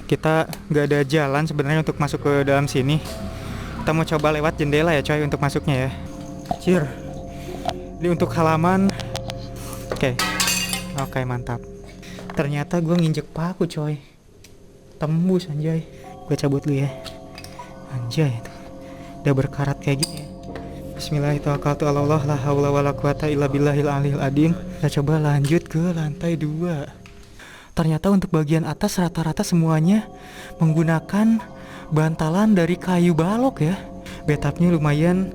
Kita nggak ada jalan sebenarnya untuk masuk ke dalam sini. Kita mau coba lewat jendela ya coy untuk masuknya ya. Cier. Ini untuk halaman. Oke. Oke, mantap. Ternyata gue nginjek paku coy. Tembus anjay. Gue cabut dulu ya. Anjay itu. Udah berkarat kayak gini ya. Bismillahirrahmanirrahim. La haula wala quwata illa billahil aliyil adim. Kita coba lanjut ke lantai 2. Ternyata untuk bagian atas rata-rata semuanya menggunakan bantalan dari kayu balok ya. Bathtubnya lumayan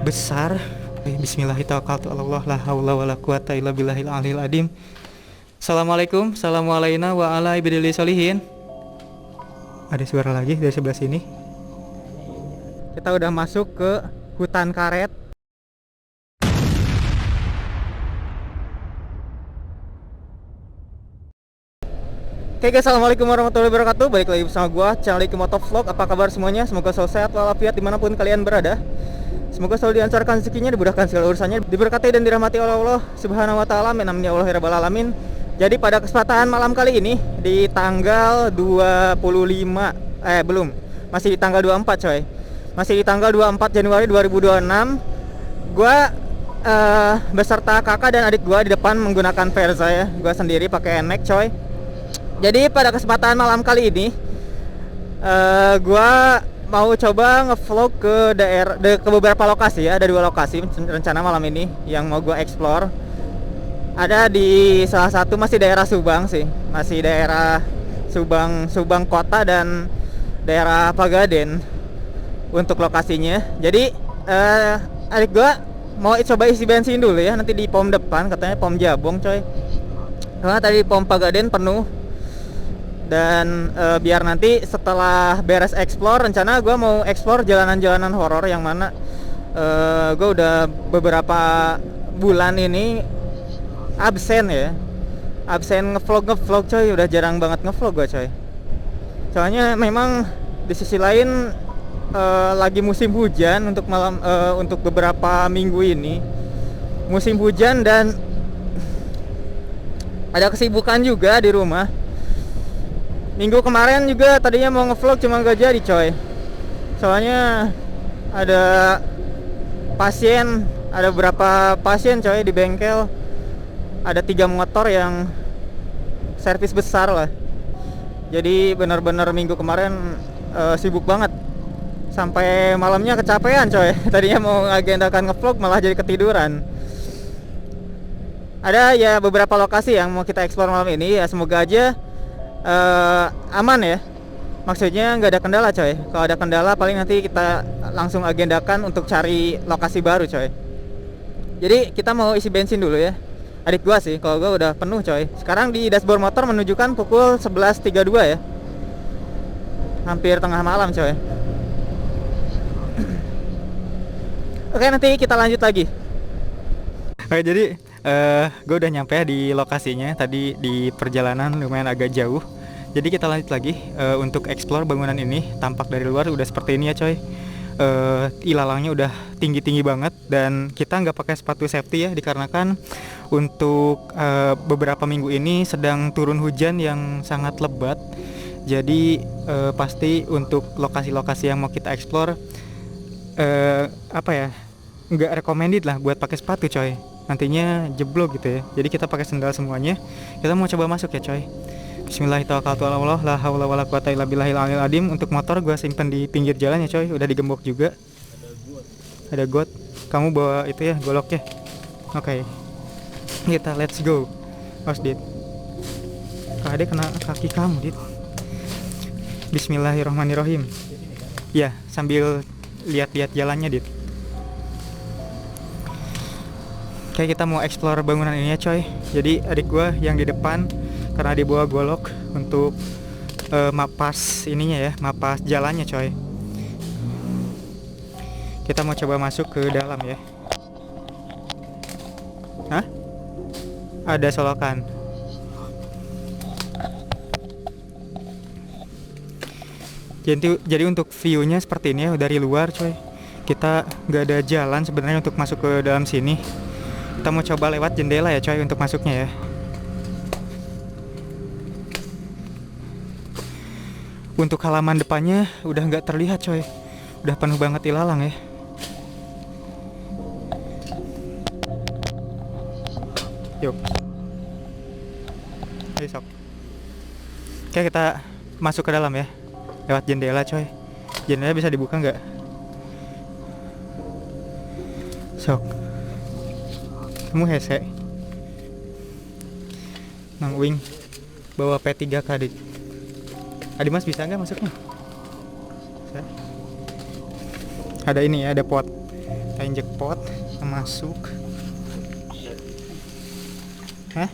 besar. Bismillahirrahmanirrahim. La haula wala quwata illa billahil aliyil adim. Assalamualaikum. Assalamualaikum wa ala ibadillah solihin. Ada suara lagi dari sebelah sini. Kita udah masuk ke hutan karet. Oke guys, assalamualaikum warahmatullahi wabarakatuh. Balik lagi bersama gua, channel Iki Moto Vlog. Apa kabar semuanya? Semoga selalu sehat walafiat dimanapun kalian berada. Semoga selalu dilancarkan rezekinya, dimudahkan segala urusannya, diberkati dan dirahmati oleh Allah Subhanahu wa taala. Amin ya Allah rabbal alamin. Jadi pada kesempatan malam kali ini di tanggal 25 belum, masih di tanggal 24 coy. Masih di tanggal 24 Januari 2026. Gua beserta kakak dan adik gua di depan menggunakan Verza ya. Gua sendiri pakai NMAX coy. Jadi pada kesempatan malam kali ini gua mau coba ngevlog ke ke beberapa lokasi ya. Ada 2 lokasi rencana malam ini yang mau gua explore. Ada di salah satu masih daerah Subang sih. Masih daerah Subang kota dan daerah Pagaden untuk lokasinya. Jadi adik gua mau coba isi bensin dulu ya, nanti di pom depan, katanya pom Jabong coy. Karena tadi pom Pagaden penuh. Dan biar nanti setelah beres explore, rencana gue mau explore jalanan-jalanan horor yang mana gue udah beberapa bulan ini absen ya. Absen ngevlog coy, udah jarang banget ngevlog gue coy. Soalnya memang di sisi lain lagi musim hujan untuk beberapa minggu ini. Musim hujan dan ada kesibukan juga di rumah. Minggu kemarin juga tadinya mau ngevlog cuma gak jadi coy. Soalnya ada beberapa pasien coy di bengkel. Ada 3 motor yang servis besar lah. Jadi benar-benar minggu kemarin sibuk banget. Sampai malamnya kecapean coy. Tadinya mau agendakan ngevlog malah jadi ketiduran. Ada ya beberapa lokasi yang mau kita explore malam ini ya, semoga aja aman ya. Maksudnya nggak ada kendala coy. Kalau ada kendala paling nanti kita langsung agendakan untuk cari lokasi baru coy. Jadi kita mau isi bensin dulu ya. Adik gua sih, kalau gua udah penuh coy. Sekarang di dashboard motor menunjukkan pukul 11.32 ya. Hampir tengah malam coy. Oke, nanti kita lanjut lagi. Oke, jadi gue udah nyampe di lokasinya. Tadi di perjalanan lumayan agak jauh. Jadi kita lanjut lagi untuk explore bangunan ini. Tampak dari luar udah seperti ini ya coy. Ilalangnya udah tinggi-tinggi banget. Dan kita nggak pakai sepatu safety ya, dikarenakan untuk beberapa minggu ini sedang turun hujan yang sangat lebat. Jadi pasti untuk lokasi-lokasi yang mau kita explore nggak recommended lah buat pakai sepatu coy. Nantinya jeblok gitu ya. Jadi kita pakai sendal semuanya. Kita mau coba masuk ya coy. Bismillahirrahmanirrahim. La haula wala quwata illa billahil aliyil adim. Untuk motor gue simpen di pinggir jalan ya coy. Udah digembok juga. Ada got. Kamu bawa itu ya, golok ya. Oke. Kita let's go. Os dit. Kade kena kaki kamu dit. Bismillahirrahmanirrahim. Ya, sambil lihat-lihat jalannya dit. Oke, kita mau explore bangunan ini ya coy. Jadi adik gua yang di depan karena dia bawa golok untuk mapas ininya ya, mapas jalannya coy. Kita mau coba masuk ke dalam ya. Hah? Ada solokan. Jadi untuk view-nya seperti ini ya dari luar coy. Kita nggak ada jalan sebenarnya untuk masuk ke dalam sini. Kita mau coba lewat jendela ya coy untuk masuknya ya. Untuk halaman depannya udah nggak terlihat coy, udah penuh banget ilalang ya. Yuk, ayo sok. Oke, kita masuk ke dalam ya, lewat jendela coy. Jendela bisa dibuka nggak? Sok, kamu hese Mang Wing bawa P3K Adi. Adi Mas bisa nggak masuknya? Bisa. Ada ini ya, ada pot. Kita injek pot, kita masuk. Hah?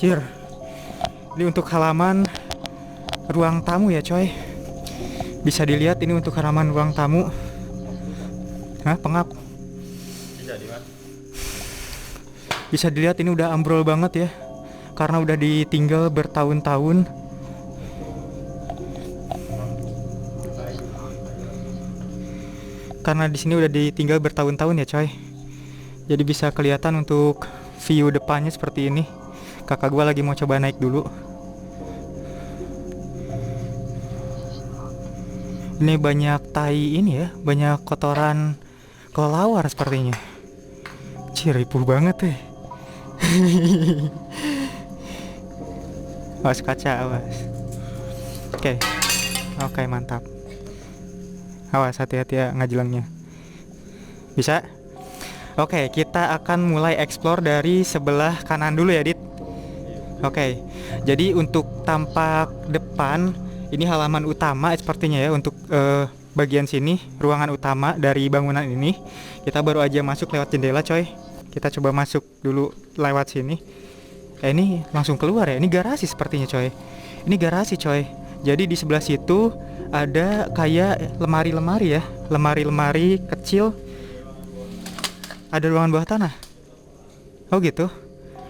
Cir. Ini untuk halaman ruang tamu ya coy. Bisa dilihat ini untuk halaman ruang tamu. Hah, pengap. Bisa dilihat ini udah ambrol banget ya, karena udah ditinggal bertahun-tahun. Karena di sini udah ditinggal bertahun-tahun ya coy. Jadi bisa kelihatan untuk view depannya seperti ini. Kakak gua lagi mau coba naik dulu. Ini banyak tai ini ya, banyak kotoran kelelawar sepertinya. Ripuh banget ya. Awas kaca, awas. Oke, mantap. Awas, hati-hati ya ngajelangnya. Bisa? Oke, kita akan mulai explore dari sebelah kanan dulu ya, Dit. Oke, jadi untuk tampak depan, ini halaman utama sepertinya ya. Untuk bagian sini, ruangan utama dari bangunan ini. Kita baru aja masuk lewat jendela coy. Kita coba masuk dulu lewat sini. Ini langsung keluar ya. Ini garasi sepertinya coy. Ini garasi coy. Jadi di sebelah situ ada kayak lemari-lemari ya. Lemari-lemari kecil. Ada ruangan bawah tanah. Oh gitu.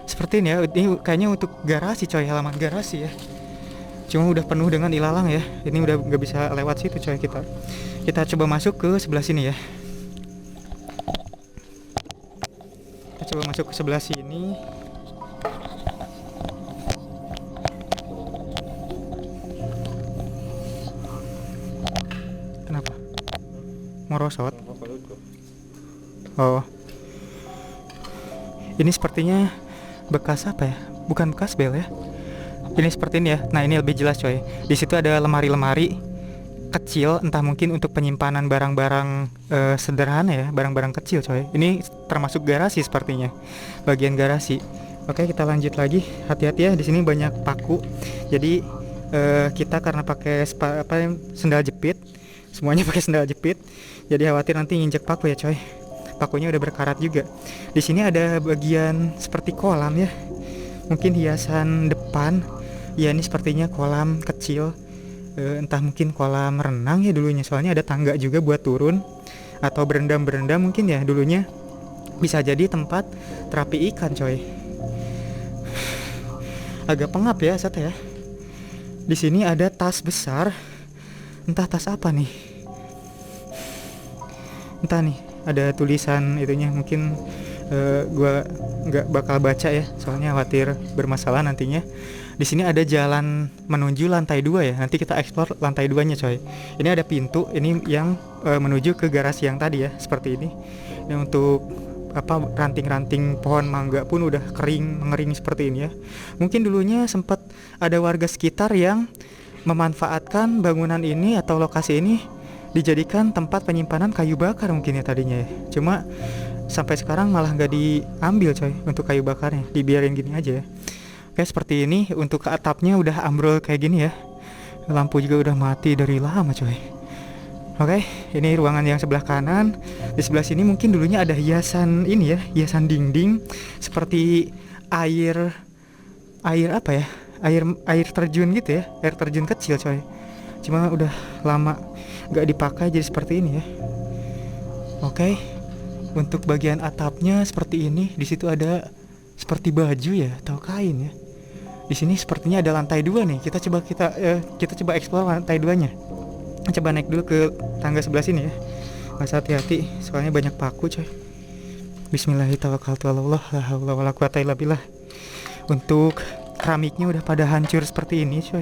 Seperti ini ya. Ini kayaknya untuk garasi coy, halaman garasi ya. Cuma udah penuh dengan ilalang ya. Ini udah nggak bisa lewat situ coy kita. Kita coba masuk ke sebelah sini ya. Kita coba masuk ke sebelah sini. Kenapa? Merosot. Oh. Ini sepertinya bekas apa ya? Bukan bekas bel ya. Ini seperti ini ya. Nah, ini lebih jelas coy. Di situ ada lemari-lemari kecil, entah mungkin untuk penyimpanan barang-barang sederhana ya, barang-barang kecil coy. Ini termasuk garasi sepertinya, bagian garasi. Oke, kita lanjut lagi. Hati-hati ya, di sini banyak paku. Jadi kita karena pakai sendal jepit, semuanya pakai sendal jepit. Jadi khawatir nanti nginjek paku ya coy. Pakunya udah berkarat juga. Di sini ada bagian seperti kolam ya. Mungkin hiasan depan. Ya, ini sepertinya kolam kecil. Entah mungkin kolam renang ya dulunya, soalnya ada tangga juga buat turun, atau berendam-berendam mungkin ya dulunya. Bisa jadi tempat terapi ikan coy. Agak pengap ya Sat ya. Di sini ada tas besar. Entah tas apa nih. Entah nih, ada tulisan itunya, mungkin gua nggak bakal baca ya, soalnya khawatir bermasalah nantinya. Di sini ada jalan menuju lantai 2 ya. Nanti kita explore lantai 2-nya coy. Ini ada pintu, ini yang menuju ke garasi yang tadi ya, seperti ini. Ini untuk ranting-ranting pohon mangga pun udah mengering seperti ini ya. Mungkin dulunya sempat ada warga sekitar yang memanfaatkan bangunan ini atau lokasi ini dijadikan tempat penyimpanan kayu bakar mungkin ya tadinya ya. Cuma sampai sekarang malah nggak diambil coy untuk kayu bakarnya, dibiarin gini aja ya. Oke, seperti ini. Untuk ke atapnya udah ambrol kayak gini ya. Lampu juga udah mati dari lama coy. Oke, ini ruangan yang sebelah kanan. Di sebelah sini mungkin dulunya ada hiasan ini ya, hiasan dinding seperti air apa ya? Air terjun gitu ya, air terjun kecil coy. Cuma udah lama nggak dipakai jadi seperti ini ya. Oke. Untuk bagian atapnya seperti ini. Di situ ada seperti baju ya atau kain ya. Di sini sepertinya ada lantai 2 nih. Kita coba explore lantai 2-nya. Coba naik dulu ke tangga sebelah sini ya. Mas hati-hati, soalnya banyak paku coy. Bismillahirrahmanirrahim. La haula wala quwata illa billah. Untuk keramiknya udah pada hancur seperti ini coy.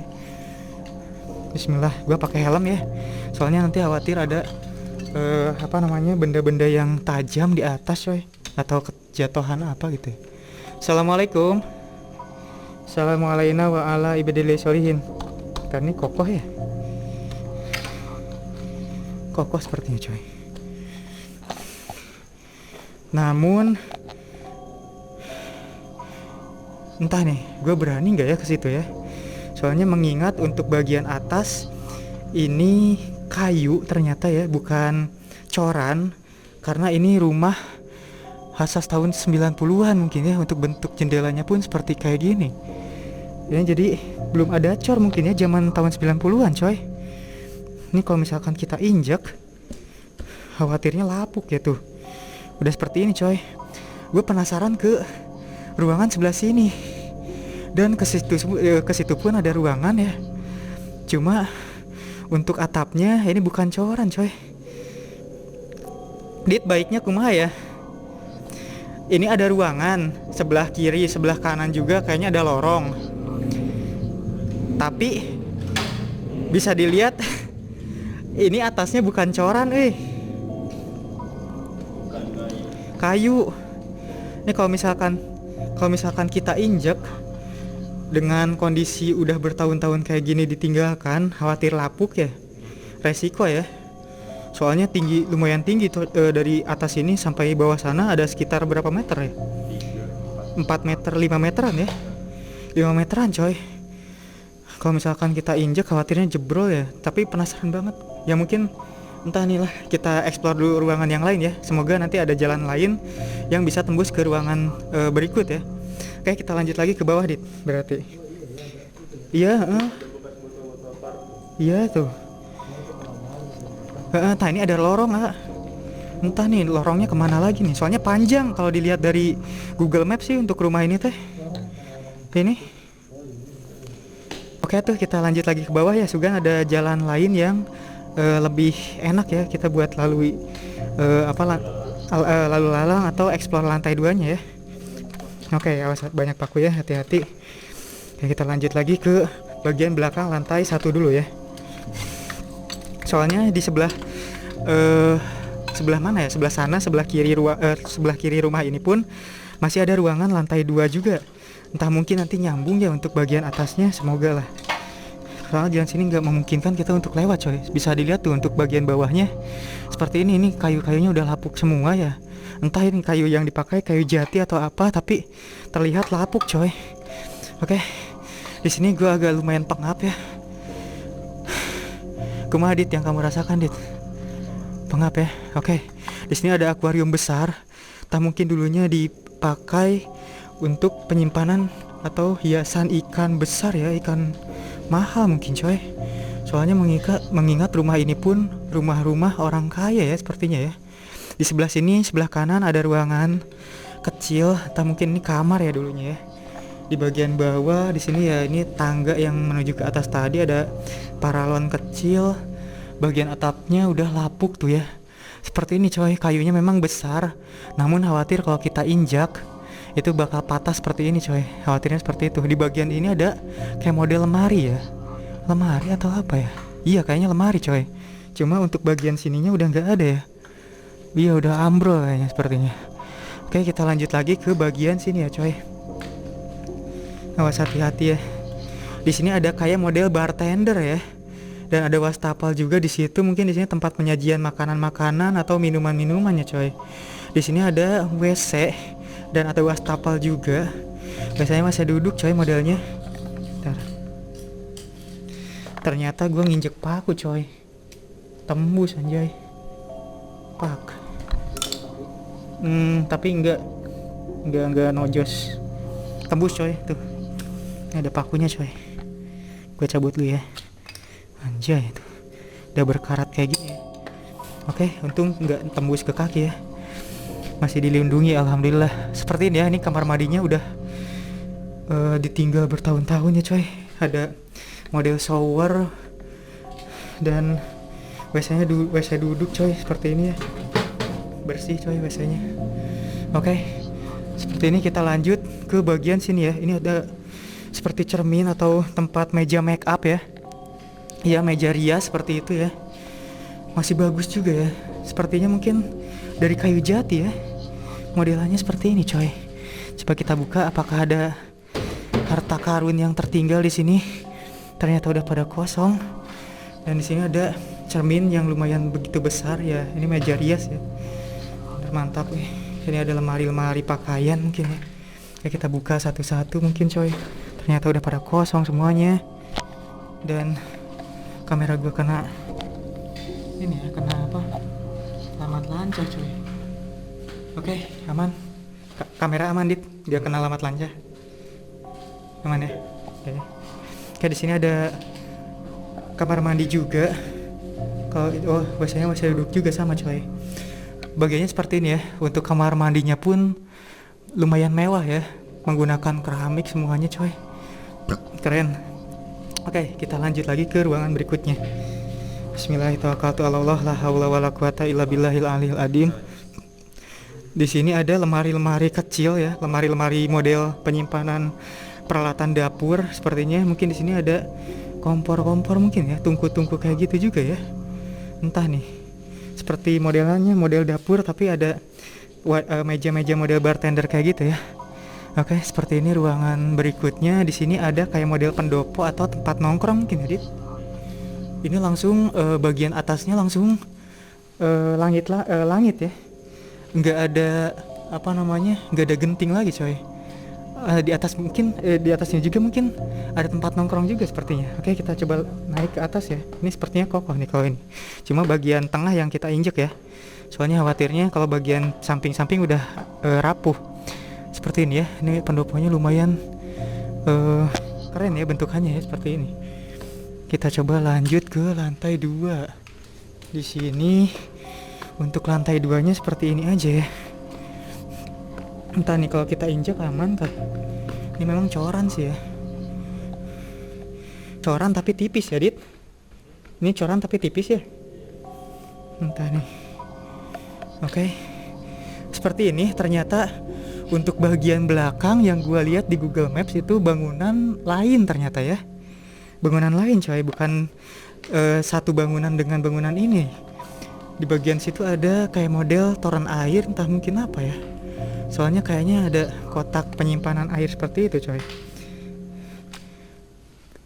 Bismillah, gue pakai helm ya. Soalnya nanti khawatir ada benda-benda yang tajam di atas coy, atau kejatuhan apa gitu. Assalamualaikum. Assalamualaikum wa ala ibadillah sholihin. Karena ini kokoh ya. Kokoh sepertinya coy. Namun entah nih, gue berani nggak ya ke situ ya. Soalnya mengingat untuk bagian atas ini kayu ternyata ya, bukan coran. Karena ini rumah khas tahun 90-an mungkin ya, untuk bentuk jendelanya pun seperti kayak gini. Ya, jadi belum ada cor mungkin ya, zaman tahun 90-an coy. Ini kalau misalkan kita injek, khawatirnya lapuk ya tuh. Udah seperti ini coy. Gue penasaran ke ruangan sebelah sini, dan ke situ pun ada ruangan ya. Cuma untuk atapnya ini bukan coran coy. Dit baiknya kumaha ya. Ini ada ruangan sebelah kiri, sebelah kanan juga kayaknya ada lorong. Tapi bisa dilihat ini atasnya bukan coran, kayu. Ini kalau misalkan kita injek dengan kondisi udah bertahun-tahun kayak gini ditinggalkan, khawatir lapuk ya, resiko ya. Soalnya lumayan tinggi tuh, dari atas ini sampai bawah sana ada sekitar berapa meter ya? 4 meter, 5 meteran ya, 5 meteran coy. Kalau misalkan kita injek khawatirnya jebrol ya. Tapi penasaran banget ya, mungkin entah nih lah, kita explore dulu ruangan yang lain ya. Semoga nanti ada jalan lain yang bisa tembus ke ruangan berikut ya. Oke, kita lanjut lagi ke bawah Dit. Berarti iya tuh. Nah ini ada lorong entah nih lorongnya kemana lagi nih. Soalnya panjang kalau dilihat dari Google Maps sih untuk rumah ini teh. Ini. Oke tuh, kita lanjut lagi ke bawah ya. Sugan ada jalan lain yang lebih enak ya kita buat lalui lalu lalang atau explore lantai 2-nya ya. Oke, awas banyak paku ya, hati-hati. Oke, kita lanjut lagi ke bagian belakang lantai 1 dulu ya. Soalnya di sebelah mana ya? Sebelah sana, sebelah kiri rumah ini pun masih ada ruangan lantai 2 juga. Entah mungkin nanti nyambung ya untuk bagian atasnya, semoga lah. Soalnya jalan sini nggak memungkinkan kita untuk lewat coy. Bisa dilihat tuh untuk bagian bawahnya seperti ini kayu-kayunya udah lapuk semua ya. Entah ini kayu yang dipakai kayu jati atau apa, tapi terlihat lapuk coy. Oke, di sini gue agak lumayan pengap ya. Kumaha Dit yang kamu rasakan Dit? Pengap ya. Oke, di sini ada akuarium besar. Tak mungkin dulunya dipakai untuk penyimpanan atau hiasan ikan besar ya, ikan mahal mungkin coy. Soalnya mengingat rumah ini pun rumah-rumah orang kaya ya sepertinya ya. Di sebelah sini, sebelah kanan ada ruangan kecil, atau mungkin ini kamar ya dulunya ya. Di bagian bawah di sini ya, ini tangga yang menuju ke atas tadi, ada paralon kecil. Bagian atapnya udah lapuk tuh ya. Seperti ini coy, kayunya memang besar. Namun khawatir kalau kita injak itu bakal patah seperti ini coy. Khawatirnya seperti itu. Di bagian ini ada kayak model lemari ya. Lemari atau apa ya? Iya kayaknya lemari coy. Cuma untuk bagian sininya udah nggak ada ya. Iya udah ambrol kayaknya sepertinya. Oke, kita lanjut lagi ke bagian sini ya coy. Awas hati-hati ya. Di sini ada kayak model bartender ya. Dan ada wastafel juga di situ. Mungkin di sini tempat penyajian makanan-makanan atau minuman-minumannya coy. Di sini ada WC dan ada wastafel juga. Biasanya masih duduk coy modelnya. Bentar. Ternyata gue nginjek paku coy. Tembus anjay. Pak. Tapi enggak nojos. Tembus coy tuh. Ini ada pakunya coy. Gue cabut dulu ya. Anjay tuh. Udah berkarat kayak gini ya. Oke, untung enggak tembus ke kaki ya. Masih dilindungi alhamdulillah. Seperti ini ya, ini kamar mandinya udah ditinggal bertahun-tahun ya coy. Ada model shower dan WC duduk coy, seperti ini ya. Bersih coy WC-nya. Oke, seperti ini kita lanjut ke bagian sini ya. Ini ada seperti cermin atau tempat meja make up ya. Iya, meja rias seperti itu ya. Masih bagus juga ya. Sepertinya mungkin dari kayu jati ya. Modelannya seperti ini coy. Coba kita buka apakah ada harta karun yang tertinggal di sini. Ternyata udah pada kosong. Dan di sini ada cermin yang lumayan begitu besar ya. Ini meja rias ya. Mantap nih. Ini ada lemari-lemari pakaian mungkin ya. Ya kita buka satu-satu mungkin coy. Ternyata udah pada kosong semuanya. Dan kamera gue kena ini ya, kena apa? Lamat lancar coy. Oke, aman. Kamera aman dit. Dia kena lamat lancar. Aman ya. Oke. Oke, di sini ada kamar mandi juga. Kalau biasanya masih duduk juga sama coy. Bagiannya seperti ini ya. Untuk kamar mandinya pun lumayan mewah ya. Menggunakan keramik semuanya coy. Keren. Oke, kita lanjut lagi ke ruangan berikutnya. Bismillahirrahmanirrahim. La haula wala quwata illa billahil aliyil azim. Di sini ada lemari-lemari kecil ya, lemari-lemari model penyimpanan peralatan dapur sepertinya. Mungkin di sini ada kompor-kompor mungkin ya, tungku-tungku kayak gitu juga ya. Entah nih. Seperti modelannya model dapur tapi ada meja-meja model bartender kayak gitu ya. Oke, seperti ini ruangan berikutnya. Di sini ada kayak model pendopo atau tempat nongkrong mungkin ya, Dit. Ini langsung bagian atasnya langsung langit ya. Nggak ada apa namanya, nggak ada genting lagi coy. Di atas mungkin di atasnya juga mungkin ada tempat nongkrong juga sepertinya. Oke, kita coba naik ke atas ya. Ini sepertinya kokoh nih kalau ini. Cuma bagian tengah yang kita injek ya. Soalnya khawatirnya kalau bagian samping-samping udah rapuh. Seperti ini ya. Ini pendoponya lumayan keren ya bentukannya ya, seperti ini. Kita coba lanjut ke lantai 2. Di sini untuk lantai 2-nya seperti ini aja ya. Entah nih kalau kita injak aman kan. Ini memang coran sih ya. Coran tapi tipis ya, Dit. Ini coran tapi tipis ya. Entah nih. Oke. Seperti ini ternyata untuk bagian belakang yang gua lihat di Google Maps itu bangunan lain ternyata ya. Bangunan lain coy, bukan satu bangunan dengan bangunan ini. Di bagian situ ada kayak model toren air, entah mungkin apa ya. Soalnya kayaknya ada kotak penyimpanan air seperti itu coy.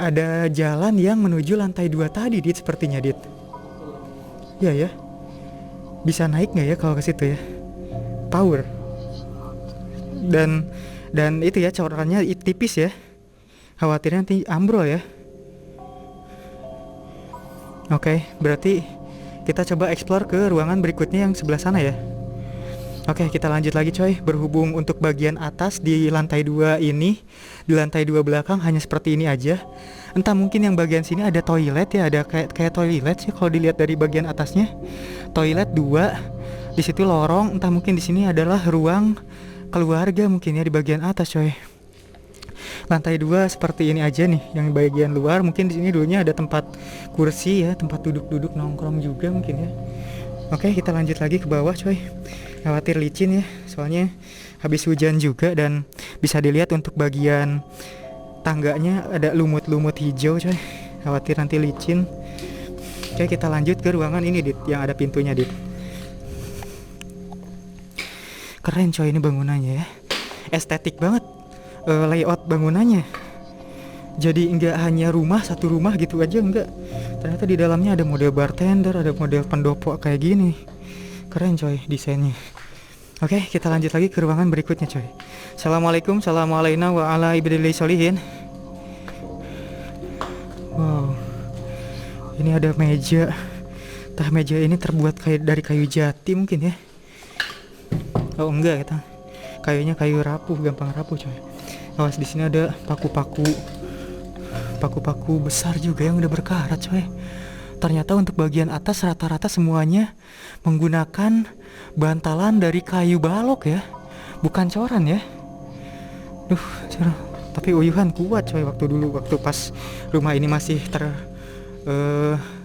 Ada jalan yang menuju lantai 2 tadi, Dit, sepertinya, Dit. Iya ya. Bisa naik nggak ya kalau ke situ ya? Power. Dan itu ya, corannya tipis ya. Khawatirnya nanti ambrol ya. Oke, berarti kita coba explore ke ruangan berikutnya yang sebelah sana ya. Oke, kita lanjut lagi coy. Berhubung untuk bagian atas di lantai 2 ini, di lantai 2 belakang hanya seperti ini aja. Entah mungkin yang bagian sini ada toilet ya, ada kayak toilet sih kalau dilihat dari bagian atasnya. Toilet 2. Di situ lorong, entah mungkin di sini adalah ruang keluarga mungkin ya di bagian atas coy. Lantai 2 seperti ini aja nih, yang bagian luar. Mungkin di sini dulunya ada tempat kursi ya, tempat duduk-duduk nongkrong juga mungkin ya. Oke, kita lanjut lagi ke bawah coy. Khawatir licin ya, soalnya habis hujan juga. Dan bisa dilihat untuk bagian tangganya ada lumut-lumut hijau coy. Khawatir nanti licin. Oke, kita lanjut ke ruangan ini, Dit, yang ada pintunya, Dit. Keren coy ini bangunannya ya. Estetik banget layout bangunannya. Jadi enggak hanya rumah, satu rumah gitu aja, enggak. Ternyata di dalamnya ada model bartender, ada model pendopo kayak gini. Keren coy desainnya. Oke, kita lanjut lagi ke ruangan berikutnya coy. Assalamualaikum, assalamualaikum wa ala ibadillahi sholihin. Wow. Ini ada meja. Tah meja ini terbuat dari kayu jati mungkin ya. Oh enggak, kita kayunya kayu rapuh, gampang rapuh coy. Awas, di sini ada paku-paku besar juga yang udah berkarat coy. Ternyata untuk bagian atas rata-rata semuanya menggunakan bantalan dari kayu balok ya, bukan coran ya. Tapi uyuhan kuat coy waktu pas rumah ini masih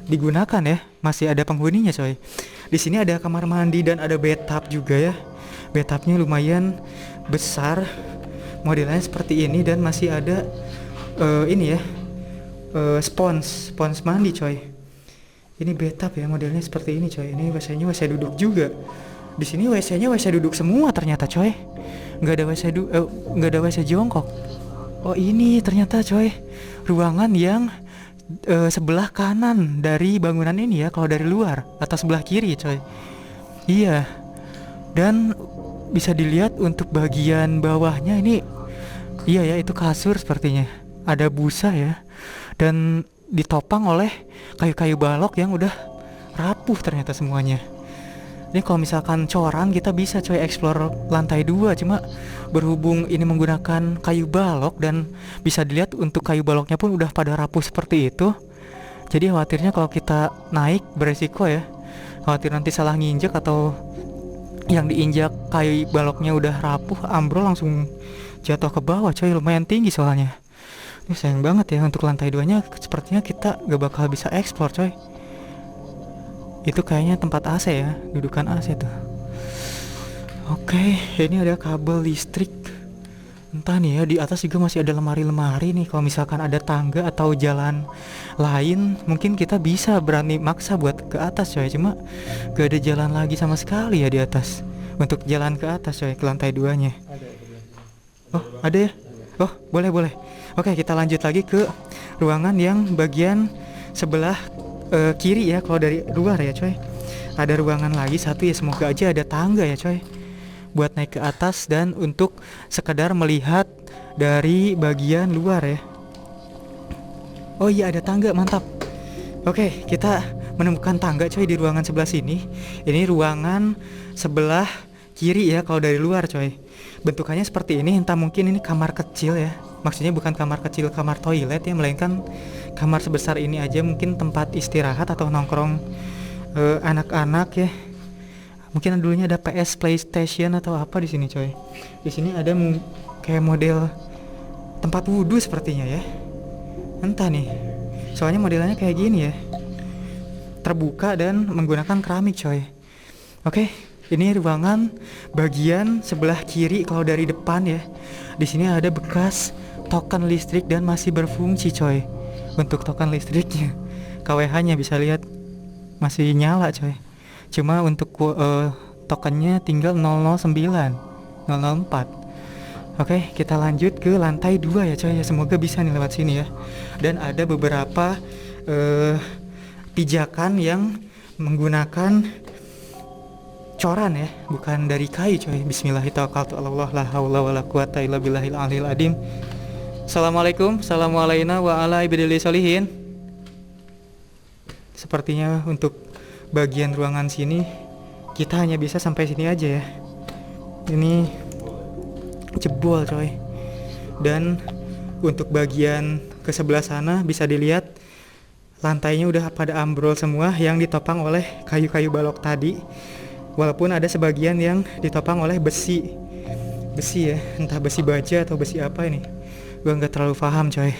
digunakan ya, masih ada penghuninya coy. Di sini ada kamar mandi dan ada bathtub juga ya. Bathtubnya lumayan besar, modelnya seperti ini, dan masih ada ini ya, spons mandi coy. Ini bathtub ya, modelnya seperti ini coy. Ini WC-nya WC duduk juga. Di sini WC-nya WC duduk semua ternyata coy. Nggak ada WC jongkok. Oh ini ternyata coy, ruangan yang sebelah kanan dari bangunan ini ya, kalau dari luar, atau sebelah kiri coy. Iya. Dan bisa dilihat untuk bagian bawahnya ini, iya ya, itu kasur sepertinya. Ada busa ya. Dan ditopang oleh kayu-kayu balok yang udah rapuh ternyata semuanya. Ini kalau misalkan coran kita bisa coy explore lantai 2, cuma berhubung ini menggunakan kayu balok dan bisa dilihat untuk kayu baloknya pun udah pada rapuh seperti itu. Jadi khawatirnya kalau kita naik beresiko ya. Khawatir nanti salah nginjek atau yang diinjak kayu baloknya udah rapuh, ambrol langsung jatuh ke bawah coy, lumayan tinggi soalnya. Ini sayang banget ya untuk lantai 2-nya, sepertinya kita gak bakal bisa explore coy. Itu kayaknya tempat AC ya, dudukan AC tuh. Oke, ini ada kabel listrik. Entah nih ya, di atas juga masih ada lemari-lemari nih. Kalau misalkan ada tangga atau jalan lain, mungkin kita bisa berani maksa buat ke atas coy. Cuma gak ada jalan lagi sama sekali ya di atas. Untuk jalan ke atas coy, ke lantai 2-nya. Oh, ada ya? Oh, boleh. Oke, kita lanjut lagi ke ruangan yang bagian sebelah kiri ya, kalau dari luar ya coy. Ada ruangan lagi satu ya, semoga aja ada tangga ya coy, buat naik ke atas dan untuk sekedar melihat dari bagian luar ya. Oh iya, ada tangga, mantap. Oke, kita menemukan tangga coy di ruangan sebelah sini. Ini ruangan sebelah kiri ya kalau dari luar coy. Bentukannya seperti ini, entah mungkin ini kamar kecil ya. Maksudnya bukan kamar kecil, kamar toilet ya, melainkan kamar sebesar ini aja, mungkin tempat istirahat atau nongkrong anak-anak ya. Mungkin dulunya ada PS, PlayStation atau apa di sini coy. Di sini ada kayak model tempat wudhu sepertinya ya. Entah nih. Soalnya modelnya kayak gini ya. Terbuka dan menggunakan keramik coy. Oke, ini ruangan bagian sebelah kiri kalau dari depan ya. Di sini ada bekas token listrik dan masih berfungsi coy. Untuk token listriknya, KWH-nya bisa lihat masih nyala coy. Cuma untuk tokennya tinggal 009, 004. Oke, kita lanjut ke lantai 2 ya coy. Semoga bisa nih lewat sini ya. Dan ada beberapa pijakan yang menggunakan coran ya, bukan dari kayu coy. Bismillahirrahmanirrahim. La haula wala quwata illa billahil aliyil azim. Assalamualaikum, assalamualaikum wa ala ibadillah sholihin. Sepertinya untuk bagian ruangan sini kita hanya bisa sampai sini aja ya. Ini jebol coy. Dan untuk bagian ke sebelah sana bisa dilihat lantainya udah pada ambrol semua yang ditopang oleh kayu-kayu balok tadi. Walaupun ada sebagian yang ditopang oleh besi ya, entah besi baja atau besi apa ini, gue nggak terlalu paham coy.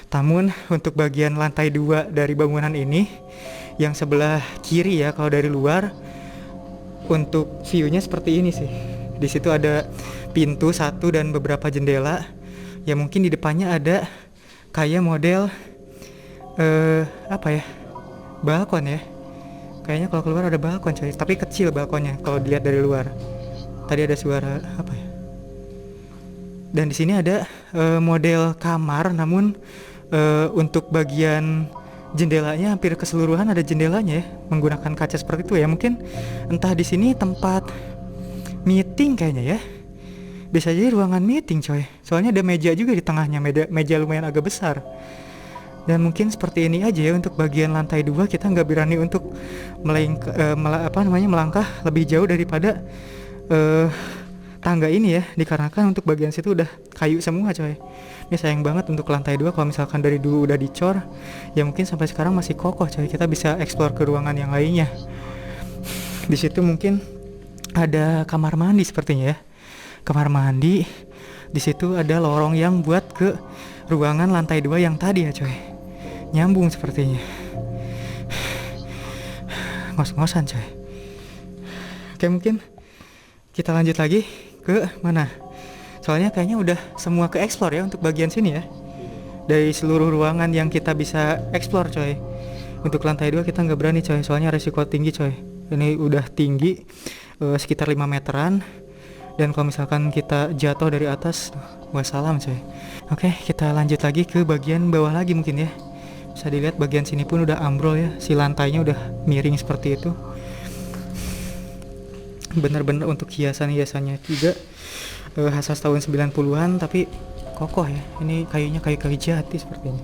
Namun untuk bagian lantai 2 dari bangunan ini yang sebelah kiri ya kalau dari luar, untuk view-nya seperti ini sih. Di situ ada pintu satu dan beberapa jendela. Ya mungkin di depannya ada kayak model apa ya, balkon ya. Kayaknya kalau keluar ada balkon coy, tapi kecil balkonnya kalau dilihat dari luar. Tadi ada suara apa ya? Dan di sini ada model kamar, namun untuk bagian jendelanya hampir keseluruhan ada jendelanya ya, menggunakan kaca seperti itu ya. Mungkin entah di sini tempat meeting kayaknya ya. Bisa jadi ruangan meeting coy. Soalnya ada meja juga di tengahnya, meja lumayan agak besar. Dan mungkin seperti ini aja ya untuk bagian lantai 2. Kita nggak berani untuk melangkah lebih jauh daripada tangga ini ya, dikarenakan untuk bagian situ udah kayu semua coy. Ini sayang banget untuk lantai 2. Kalau misalkan dari dulu udah dicor, ya mungkin sampai sekarang masih kokoh coy. Kita bisa explore ke ruangan yang lainnya. Di situ mungkin ada kamar mandi sepertinya ya. Kamar mandi. Di situ ada lorong yang buat ke ruangan lantai 2 yang tadi ya coy. Nyambung sepertinya. Ngos-ngosan coy. Oke, mungkin kita lanjut lagi ke mana? Soalnya kayaknya udah semua ke explore ya untuk bagian sini ya. dari seluruh ruangan yang kita bisa explore coy. Untuk lantai 2 kita nggak berani coy, soalnya resiko tinggi coy. Ini udah tinggi, sekitar 5 meteran. Dan kalau misalkan kita jatuh dari atas, wassalam coy. Oke, kita lanjut lagi ke bagian bawah lagi mungkin ya. Bisa dilihat bagian sini pun udah ambrol ya, si lantainya udah miring seperti itu. Bener-bener untuk hiasan-hiasannya juga khas tahun 90-an tapi kokoh ya. Ini kayunya kayu jati seperti ini.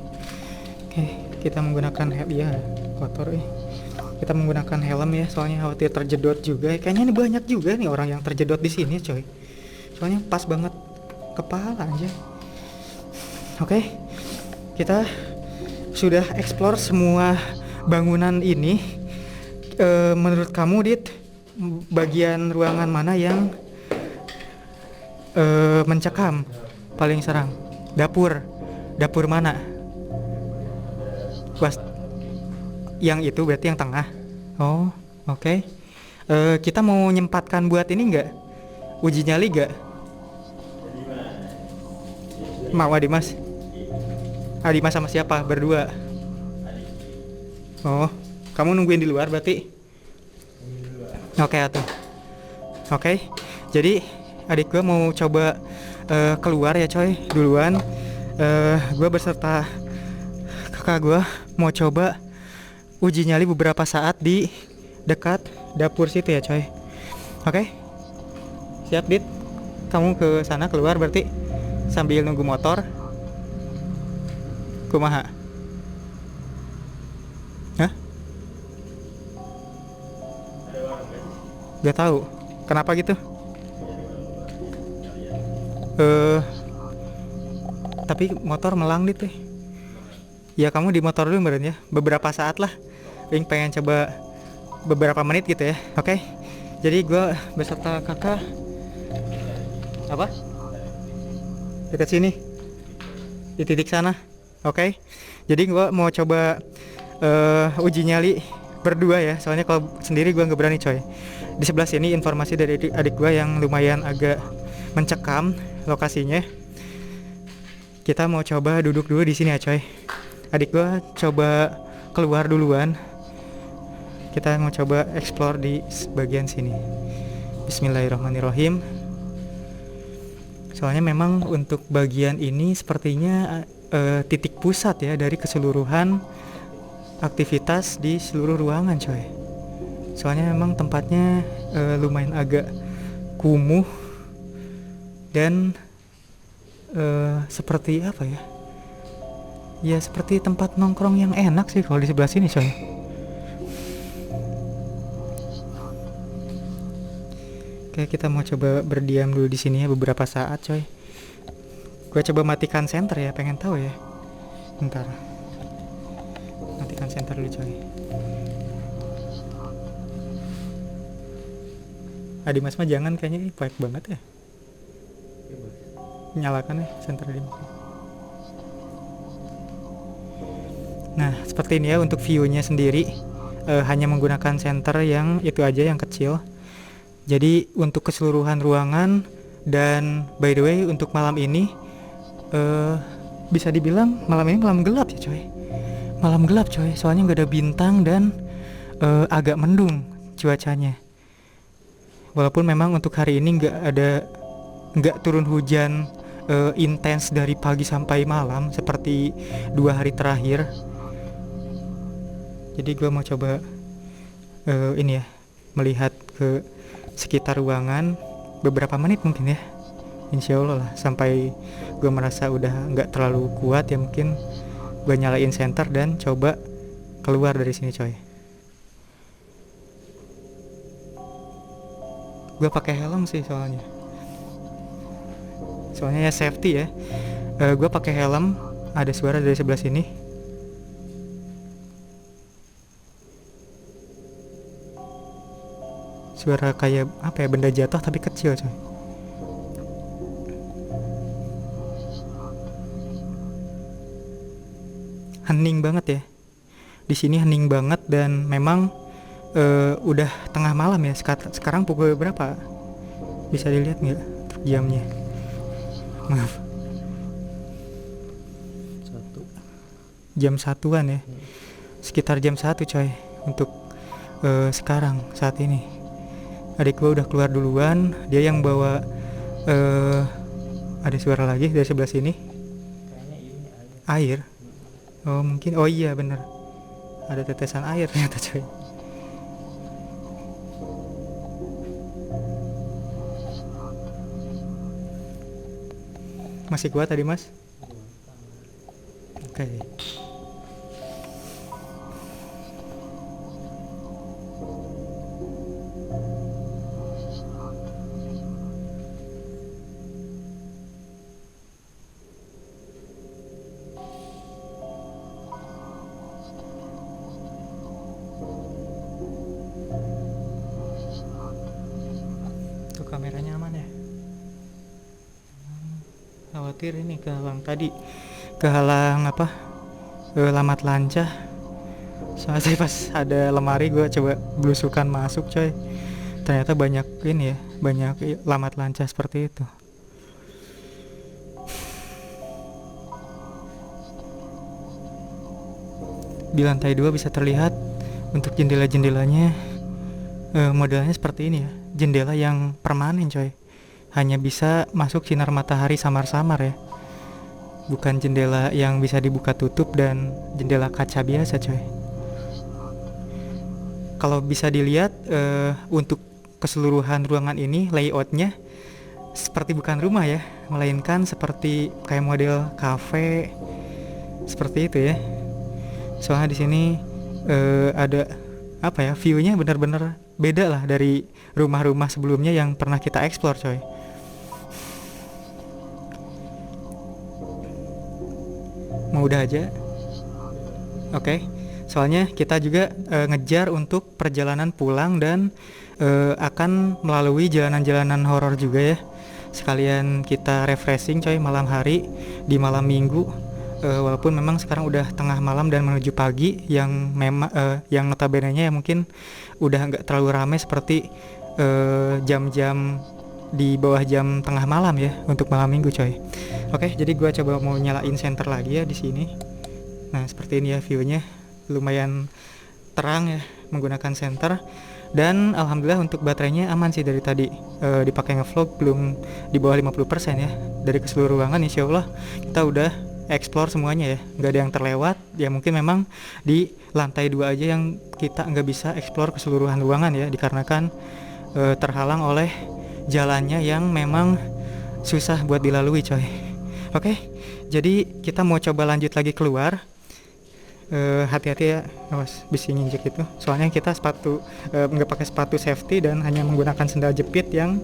Oke, kita menggunakan kotor ya. Kita menggunakan helm ya, soalnya khawatir terjedot juga. Kayaknya ini banyak juga nih orang yang terjedot di sini coy. Soalnya pas banget kepala aja. Oke, kita sudah explore semua bangunan ini. Menurut kamu Dit, bagian ruangan mana yang mencekam paling serang? Dapur mana? Yang itu berarti yang tengah. Oh, oke. Kita mau nyempatkan buat ini nggak? Uji nyali nggak? Mau Adimas? Adimas sama siapa? Berdua. Oh, kamu nungguin di luar berarti? Oke atuh. Oke. Jadi adik gue mau coba keluar ya coy duluan. Gue beserta kakak gue mau coba uji nyali beberapa saat di dekat dapur situ ya coy. Oke. Siap Dit? Kamu ke sana keluar berarti sambil nunggu motor. Kumaha? Hah? Gak tahu. Kenapa gitu? Tapi motor melang Dit deh. Ya kamu di motor dulu meren ya. Beberapa saat lah. Pengen coba beberapa menit gitu ya. Oke. Jadi gue beserta kakak. Apa? Dekat sini. Di titik sana. Oke. Jadi gue mau coba uji nyali berdua ya. Soalnya kalau sendiri gue nggak berani coy. Di sebelah sini informasi dari adik gue yang lumayan agak mencekam lokasinya. Kita mau coba duduk dulu di sini ya coy. Adik gue coba keluar duluan. Kita mau coba explore di bagian sini. Bismillahirrahmanirrahim. Soalnya memang untuk bagian ini sepertinya titik pusat ya dari keseluruhan aktivitas di seluruh ruangan coy. Soalnya memang tempatnya lumayan agak kumuh dan seperti apa ya? Ya seperti tempat nongkrong yang enak sih kalau di sebelah sini coy. Oke, kita mau coba berdiam dulu di sini ya beberapa saat coy. Gue coba matikan center ya, pengen tahu ya. Bentar. Matikan center dulu coy. Mas mah jangan kayaknya baik banget ya. Nyalakan ya center di. Nah, seperti ini ya untuk view-nya sendiri. Hanya menggunakan center yang itu aja yang kecil. Jadi untuk keseluruhan ruangan dan by the way untuk malam ini bisa dibilang malam ini malam gelap ya coy. Malam gelap coy, soalnya nggak ada bintang dan agak mendung cuacanya. Walaupun memang untuk hari ini nggak turun hujan intens dari pagi sampai malam seperti 2 hari terakhir. Jadi gue mau coba ini ya melihat ke sekitar ruangan beberapa menit mungkin ya. Insya Allah lah sampai gue merasa udah nggak terlalu kuat ya mungkin gue nyalain center dan coba keluar dari sini coy. Gue pakai helm sih soalnya ya safety ya. Gue pakai helm, ada suara dari sebelah sini. Suara kayak apa ya, benda jatuh tapi kecil coy. Hening banget ya. Di sini hening banget dan memang udah tengah malam ya. Sekarang pukul berapa? Bisa dilihat nggak jamnya? Maaf. 1 jam satuan ya, sekitar jam 1 coy untuk sekarang saat ini. Adik gue udah keluar duluan, dia yang bawa ada suara lagi dari sebelah sini. Air. Oh mungkin, oh iya bener, ada tetesan air ternyata coy. Masih kuat tadi mas? Oke. Tuh kameranya aman ya? Khawatir ini kehalang tadi, kehalang apa, lamat lancah. Soalnya tadi pas ada lemari gue coba belusukan masuk coy, ternyata banyak ini ya, banyak lamat lancah seperti itu. Di lantai 2 bisa terlihat untuk jendela-jendelanya, modelnya seperti ini ya, jendela yang permanen coy, hanya bisa masuk sinar matahari samar-samar ya, bukan jendela yang bisa dibuka tutup dan jendela kaca biasa coy. Kalau bisa dilihat untuk keseluruhan ruangan ini layoutnya seperti bukan rumah ya, melainkan seperti kayak model cafe seperti itu ya. Soalnya di sini ada apa ya, view-nya benar-benar beda lah dari rumah-rumah sebelumnya yang pernah kita explore coy. Mau udah aja? Oke. Soalnya kita juga ngejar untuk perjalanan pulang dan akan melalui jalanan-jalanan horor juga ya. Sekalian kita refreshing coy malam hari di malam minggu. Walaupun memang sekarang udah tengah malam dan menuju pagi, yang memang yang notabene-nya ya mungkin udah nggak terlalu ramai seperti jam-jam di bawah jam tengah malam ya untuk malam minggu coy. Oke, jadi gua coba mau nyalain senter lagi ya di sini. Nah seperti ini ya view-nya, lumayan terang ya menggunakan senter. Dan alhamdulillah untuk baterainya aman sih dari tadi, dipakai ngevlog belum di bawah 50% ya. Dari keseluruhan ruangan insya Allah kita udah explore semuanya ya, nggak ada yang terlewat ya. Mungkin memang di lantai 2 aja yang kita nggak bisa explore keseluruhan ruangan ya, dikarenakan terhalang oleh jalannya yang memang susah buat dilalui coy. Oke, jadi kita mau coba lanjut lagi keluar. Hati-hati ya, awas bisa nginjek itu. Soalnya kita sepatu nggak pakai sepatu safety dan hanya menggunakan sendal jepit yang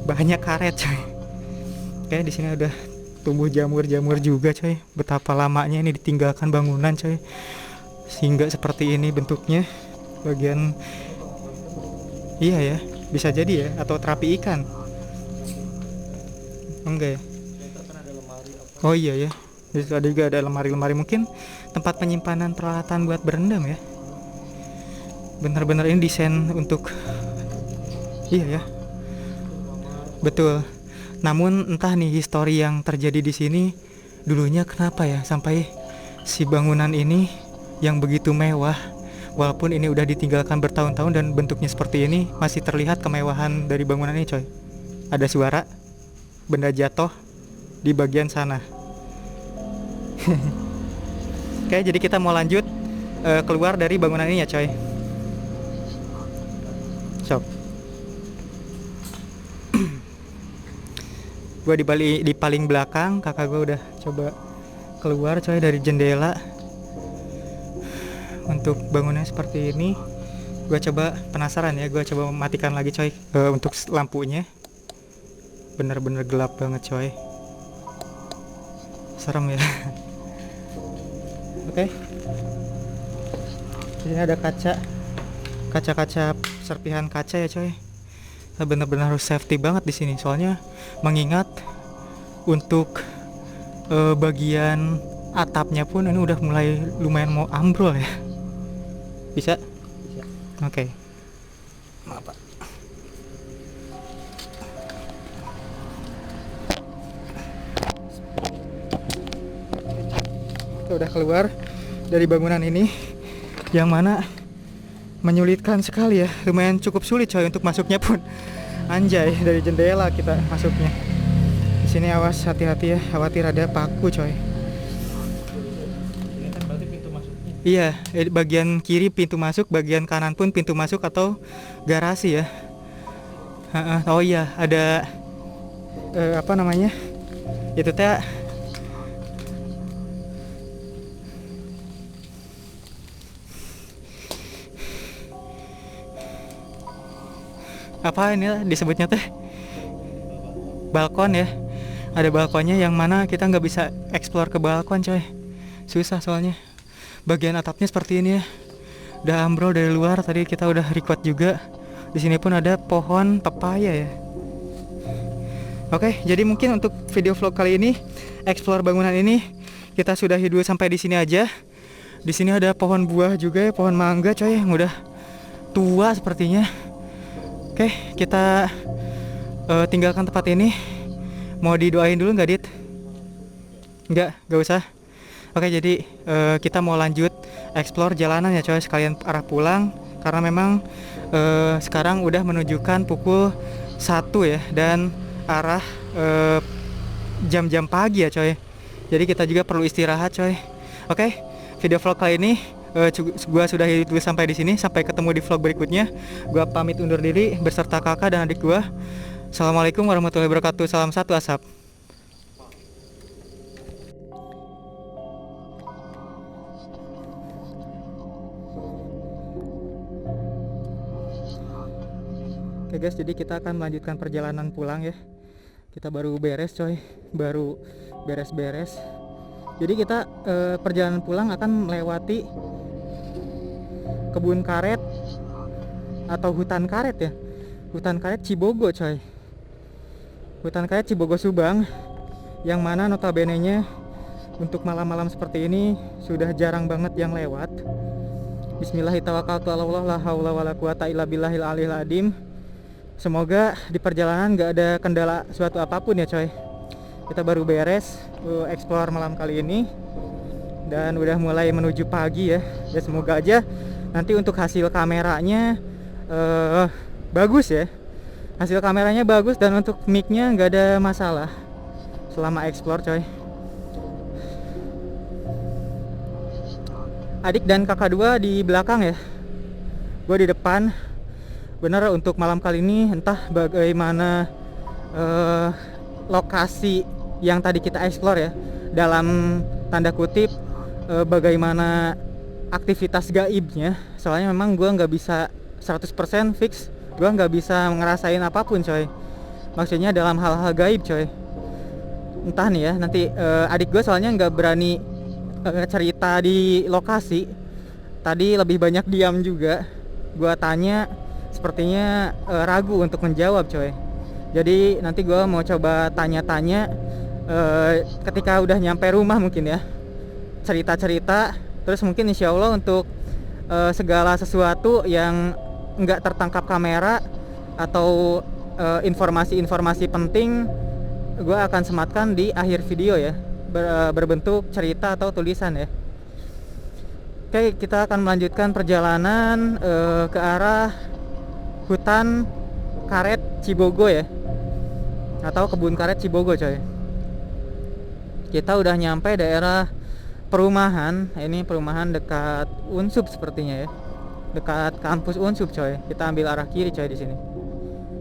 bahannya karet coy. Oke, di sini udah tumbuh jamur-jamur juga coy. Betapa lamanya ini ditinggalkan bangunan coy, sehingga seperti ini bentuknya. Bagian iya ya, bisa jadi ya, atau terapi ikan. Enggak ya? Oh iya ya. Jadi ada juga ada lemari-lemari, mungkin tempat penyimpanan peralatan buat berendam ya. Bener-bener ini desain untuk, iya ya, betul. Namun entah nih histori yang terjadi di sini dulunya kenapa ya sampai si bangunan ini yang begitu mewah, walaupun ini udah ditinggalkan bertahun-tahun dan bentuknya seperti ini, masih terlihat kemewahan dari bangunan ini coy. Ada suara benda jatuh di bagian sana. Oke, jadi kita mau lanjut keluar dari bangunan ini ya coy. So gue di paling belakang, kakak gue udah coba keluar coy dari jendela. Untuk bangunannya seperti ini, gue coba penasaran ya, gue coba mematikan lagi coy untuk lampunya. Bener-bener gelap banget coy, serem ya. Oke. Di sini ada kaca serpihan kaca ya coy. Bener-bener harus safety banget di sini, soalnya mengingat untuk bagian atapnya pun ini udah mulai lumayan mau ambrol ya. Bisa? Bisa. Oke. Maaf Pak. Kita udah keluar dari bangunan ini, yang mana menyulitkan sekali ya, lumayan cukup sulit coy untuk masuknya pun. Anjay, dari jendela kita masuknya. Di sini awas, hati-hati ya, khawatir ada paku coy. Ini kan berarti pintu masuknya. Iya, bagian kiri pintu masuk, bagian kanan pun pintu masuk atau garasi ya. Oh iya, ada apa namanya? Itu teh apa ini disebutnya teh? Balkon ya. Ada balkonnya yang mana kita nggak bisa explore ke balkon coy. Susah soalnya. Bagian atapnya seperti ini ya. Udah ambrol dari luar, tadi kita udah record juga. Di sini pun ada pohon pepaya ya. Oke, jadi mungkin untuk video vlog kali ini explore bangunan ini kita sudahi dulu sampai di sini aja. Di sini ada pohon buah juga ya, pohon mangga coy yang udah tua sepertinya. Oke, kita tinggalkan tempat ini. Mau didoain dulu nggak, Dit? Nggak usah. Oke, jadi kita mau lanjut explore jalanan ya coy, sekalian arah pulang. Karena memang sekarang udah menunjukkan pukul 1 ya, dan arah jam-jam pagi ya coy. Jadi kita juga perlu istirahat coy. Oke, video vlog kali ini gua sudah dulu sampai di sini. Sampai ketemu di vlog berikutnya. Gua pamit undur diri beserta kakak dan adik gua. Assalamualaikum warahmatullahi wabarakatuh. Salam satu asap. Oke guys, jadi kita akan melanjutkan perjalanan pulang ya. Kita baru beres coy, baru beres-beres. Jadi kita perjalanan pulang akan melewati kebun karet atau hutan karet ya. Hutan karet Cibogo coy. Hutan karet Cibogo Subang, yang mana notabene-nya untuk malam-malam seperti ini sudah jarang banget yang lewat. Bismillahirrahmanirrahim. La haula wala quwata illa billahil aliyil azim. Semoga di perjalanan gak ada kendala suatu apapun ya coy. Kita baru beres explore malam kali ini dan udah mulai menuju pagi ya. Ya semoga aja nanti untuk hasil kameranya bagus ya. Hasil kameranya bagus dan untuk mic-nya nggak ada masalah selama explore coy. Adik dan kakak dua di belakang ya, gue di depan. Bener, untuk malam kali ini entah bagaimana lokasi yang tadi kita explore ya, dalam tanda kutip bagaimana aktivitas gaibnya. Soalnya memang gue nggak bisa 100% fix, gue nggak bisa ngerasain apapun coy. Maksudnya dalam hal-hal gaib coy. Entah nih ya, nanti adik gue soalnya nggak berani cerita di lokasi. Tadi lebih banyak diam juga. Gue tanya, sepertinya ragu untuk menjawab coy. Jadi nanti gue mau coba tanya-tanya ketika udah nyampe rumah mungkin ya. Cerita-cerita, terus mungkin insya Allah untuk segala sesuatu yang nggak tertangkap kamera atau informasi-informasi penting, gue akan sematkan di akhir video ya, berbentuk cerita atau tulisan ya. Oke, kita akan melanjutkan perjalanan ke arah hutan karet Cibogo ya, atau kebun karet Cibogo coy. Kita udah nyampe daerah perumahan. Ini perumahan dekat Unsub sepertinya ya, dekat kampus Unsub coy. Kita ambil arah kiri coy di sini.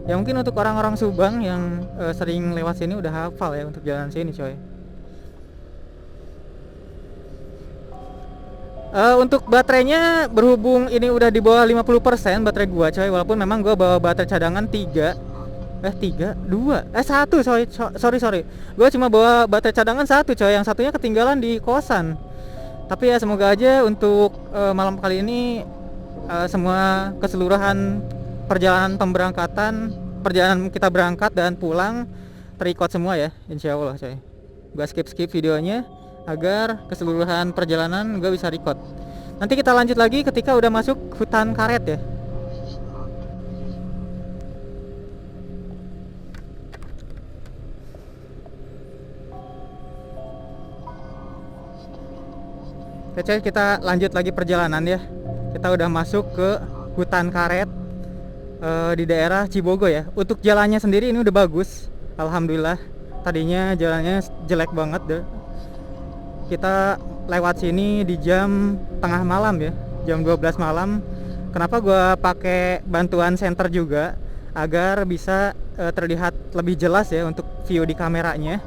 Ya mungkin untuk orang-orang Subang yang sering lewat sini udah hafal ya untuk jalan sini coy. Untuk baterainya, berhubung ini udah di bawah 50% baterai gua coy, walaupun memang gua bawa baterai cadangan 1 sorry. Gua cuma bawa baterai cadangan 1 coy, yang satunya ketinggalan di kosan. Tapi ya semoga aja untuk malam kali ini semua keseluruhan perjalanan perjalanan kita berangkat dan pulang terrecord semua ya, insya Allah coy. Gua skip videonya agar keseluruhan perjalanan gue bisa record. Nanti kita lanjut lagi ketika udah masuk hutan karet ya. Oke coy, kita lanjut lagi perjalanan ya. Kita udah masuk ke hutan karet di daerah Cibogo ya. Untuk jalannya sendiri ini udah bagus, alhamdulillah. Tadinya jalannya jelek banget deh. Kita lewat sini di jam tengah malam ya, jam 12 malam. Kenapa gua pakai bantuan senter juga agar bisa terlihat lebih jelas ya untuk view di kameranya.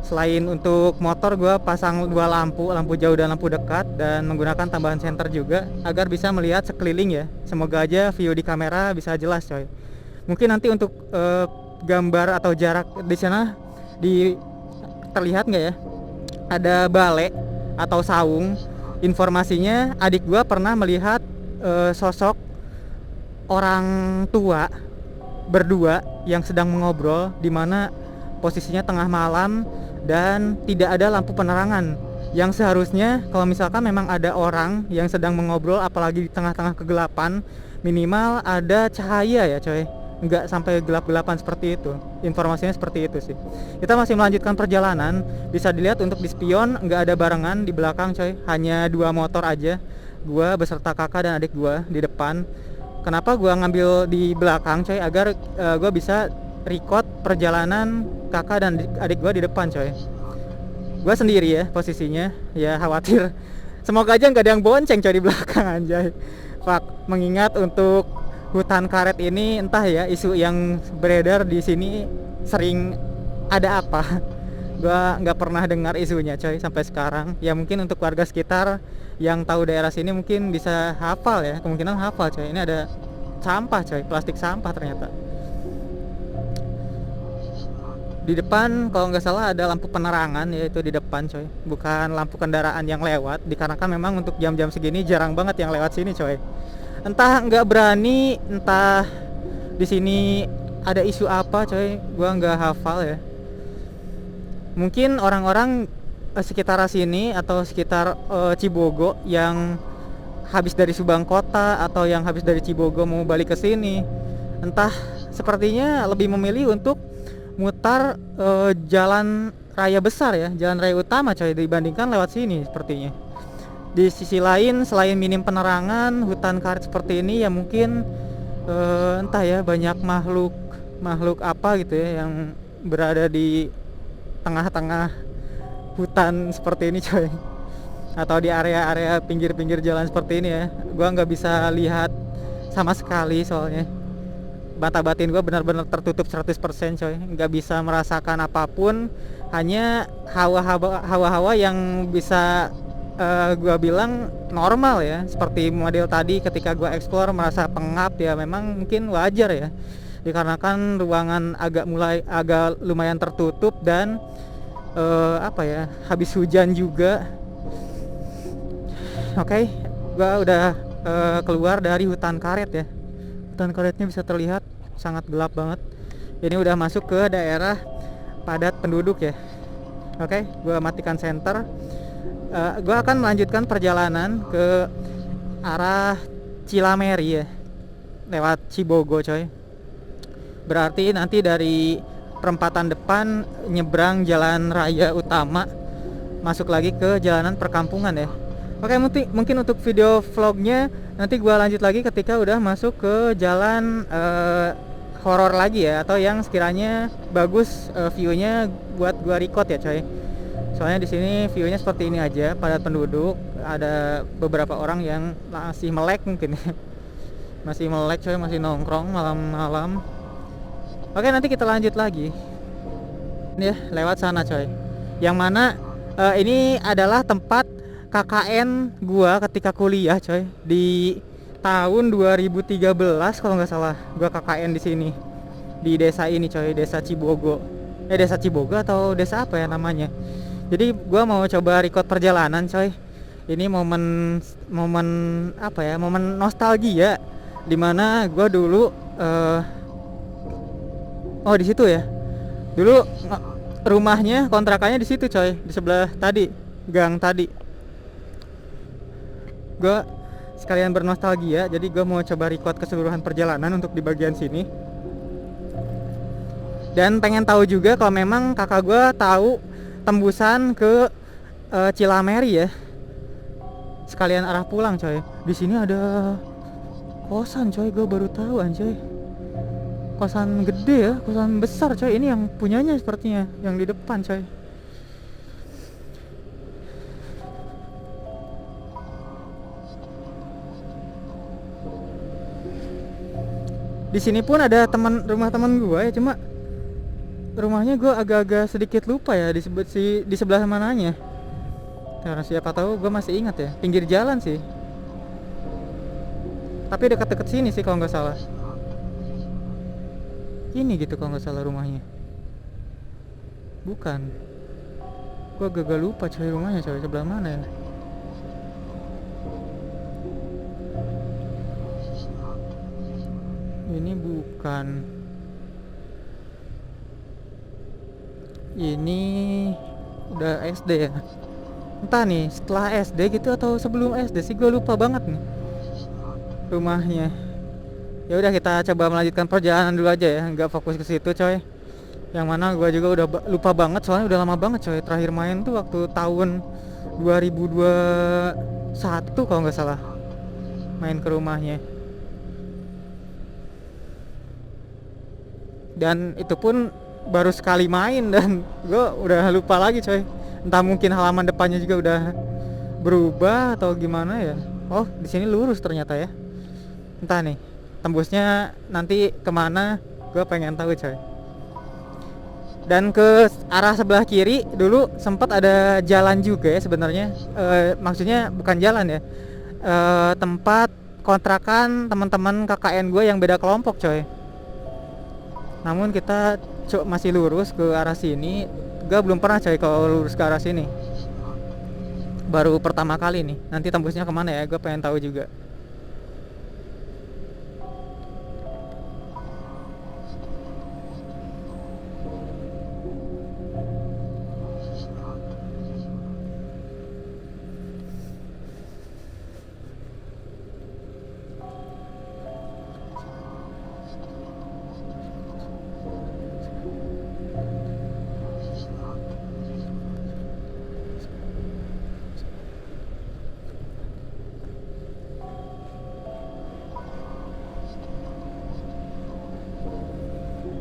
Selain untuk motor, gue pasang dua lampu jauh dan lampu dekat, dan menggunakan tambahan senter juga agar bisa melihat sekeliling ya. Semoga aja view di kamera bisa jelas coy. Mungkin nanti untuk gambar atau jarak di sana terlihat nggak ya? Ada bale atau saung. Informasinya adik gue pernah melihat sosok orang tua berdua yang sedang mengobrol, di mana posisinya tengah malam dan tidak ada lampu penerangan. Yang seharusnya kalau misalkan memang ada orang yang sedang mengobrol, apalagi di tengah-tengah kegelapan, minimal ada cahaya ya coy, nggak sampai gelap-gelapan seperti itu. Informasinya seperti itu sih. Kita masih melanjutkan perjalanan. Bisa dilihat untuk di spion nggak ada barengan di belakang coy, hanya 2 motor aja, gua beserta kakak dan adik gua di depan. Kenapa gua ngambil di belakang coy? Agar gua bisa record perjalanan kakak dan adik gue di depan coy. Gue sendiri ya posisinya, ya khawatir semoga aja nggak ada yang bonceng coy di belakang anjay. Fuck, mengingat untuk hutan karet ini entah ya, isu yang beredar di sini sering ada apa. Gue nggak pernah dengar isunya coy sampai sekarang. Ya mungkin untuk warga sekitar yang tahu daerah sini mungkin bisa hafal ya, kemungkinan hafal coy. Ini ada sampah coy, plastik sampah ternyata. Di depan kalau nggak salah ada lampu penerangan, yaitu di depan coy, bukan lampu kendaraan yang lewat, dikarenakan memang untuk jam-jam segini jarang banget yang lewat sini coy. Entah nggak berani, entah di sini ada isu apa coy, gua nggak hafal ya. Mungkin orang-orang sekitar sini atau sekitar Cibogo yang habis dari Subang Kota atau yang habis dari Cibogo mau balik ke sini, entah sepertinya lebih memilih untuk mutar jalan raya besar ya, jalan raya utama coy, dibandingkan lewat sini sepertinya. Di sisi lain, selain minim penerangan, hutan karet seperti ini ya mungkin entah ya, banyak makhluk apa gitu ya yang berada di tengah-tengah hutan seperti ini coy, atau di area-area pinggir-pinggir jalan seperti ini ya. Gua nggak bisa lihat sama sekali soalnya mata batin gue benar-benar tertutup 100% coy, nggak bisa merasakan apapun, hanya hawa-hawa yang bisa gue bilang normal ya, seperti model tadi ketika gue explore merasa pengap ya, memang mungkin wajar ya, dikarenakan ruangan agak lumayan tertutup dan habis hujan juga. Oke, gue udah keluar dari hutan karet ya. Hutan karetnya bisa terlihat sangat gelap banget. Ini udah masuk ke daerah padat penduduk ya. Oke, gue matikan senter. Gue akan melanjutkan perjalanan ke arah Cilameri ya, lewat Cibogo coy. Berarti nanti dari perempatan depan nyebrang jalan raya utama, masuk lagi ke jalanan perkampungan ya. Oke, mungkin untuk video vlognya nanti gue lanjut lagi ketika udah masuk ke jalan horor lagi ya, atau yang sekiranya bagus viewnya buat gue record ya coy. Soalnya di sini viewnya seperti ini aja, padat penduduk, ada beberapa orang yang masih melek mungkin ya. Masih melek coy, masih nongkrong malam-malam. Oke, nanti kita lanjut lagi ya, lewat sana coy. Yang mana ini adalah tempat KKN gua ketika kuliah coy, di tahun 2013 kalau nggak salah. Gua KKN di sini, di desa ini coy, desa Cibogo. Desa Cibogo atau desa apa ya namanya. Jadi gua mau coba record perjalanan coy. Ini momen apa ya, momen nostalgia, dimana gua dulu oh di situ ya. Dulu rumahnya, kontrakannya di situ coy, di sebelah tadi, gang tadi. Gue sekalian bernostalgia, jadi gue mau coba record keseluruhan perjalanan untuk di bagian sini. Dan pengen tahu juga kalau memang kakak gue tahu tembusan ke Cilameri ya. sekalian arah pulang coy. Di sini ada kosan coy, gue baru tahu anjay. Kosan gede ya, kosan besar coy. Ini yang punyanya sepertinya, yang di depan coy. Di sini pun ada rumah teman gue ya, cuma rumahnya gue agak-agak sedikit lupa ya di sebelah mananya. Karena siapa tahu gue masih ingat ya, pinggir jalan sih. Tapi dekat-dekat sini sih kalau nggak salah. Ini gitu kalau nggak salah rumahnya. Bukan. Gue agak lupa coy rumahnya coy, sebelah mana ya. Ini bukan. Ini udah SD ya. Entah nih setelah SD gitu atau sebelum SD sih, gue lupa banget nih rumahnya. Ya udah, kita coba melanjutkan perjalanan dulu aja ya, nggak fokus ke situ coy. Yang mana gue juga udah lupa banget, soalnya udah lama banget coy. Terakhir main tuh waktu tahun 2021 kalau nggak salah, main ke rumahnya. Dan itu pun baru sekali main dan gue udah lupa lagi coy. Entah mungkin halaman depannya juga udah berubah atau gimana ya. Oh, di sini lurus ternyata ya. Entah nih tembusnya nanti kemana, gue pengen tahu coy. Dan ke arah sebelah kiri dulu sempat ada jalan juga ya sebenarnya. Maksudnya bukan jalan ya, tempat kontrakan teman-teman KKN gue yang beda kelompok coy. Namun kita masih lurus ke arah sini. Gue belum pernah coy kalau lurus ke arah sini, baru pertama kali nih. Nanti tembusnya kemana ya, gue pengen tahu juga.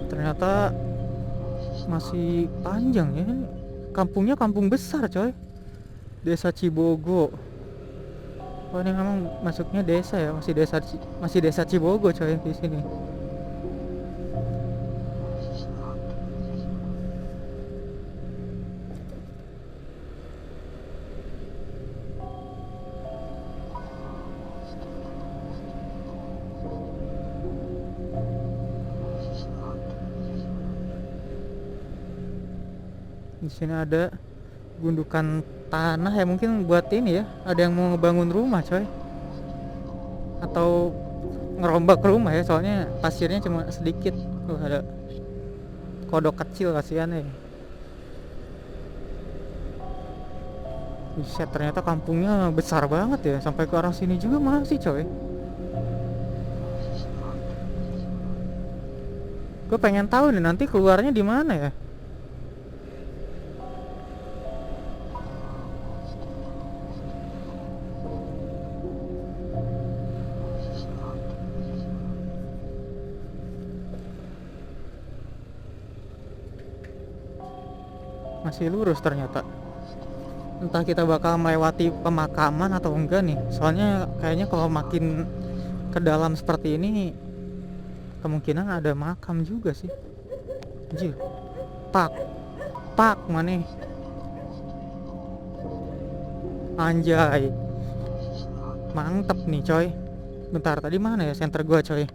Ternyata masih panjang ya. Kampungnya kampung besar coy, Desa Cibogo. Oh, ini memang masuknya desa ya, masih desa Cibogo coy di sini. Di sini ada gundukan tanah ya, mungkin buat ini ya, ada yang mau ngebangun rumah coy, atau ngerombak rumah ya, soalnya pasirnya cuma sedikit. Ada kodok kecil, kasihan ya. Buset, ternyata kampungnya besar banget ya, sampai ke arah sini juga masih coy. Gue pengen tahu nih nanti keluarnya di mana ya. Masih lurus ternyata. Entah kita bakal melewati pemakaman atau enggak nih. Soalnya kayaknya kalau makin ke dalam seperti ini, kemungkinan ada makam juga sih. Anjir. Pak mana? Anjay. Mantep nih coy. Bentar, tadi mana ya center gua coy?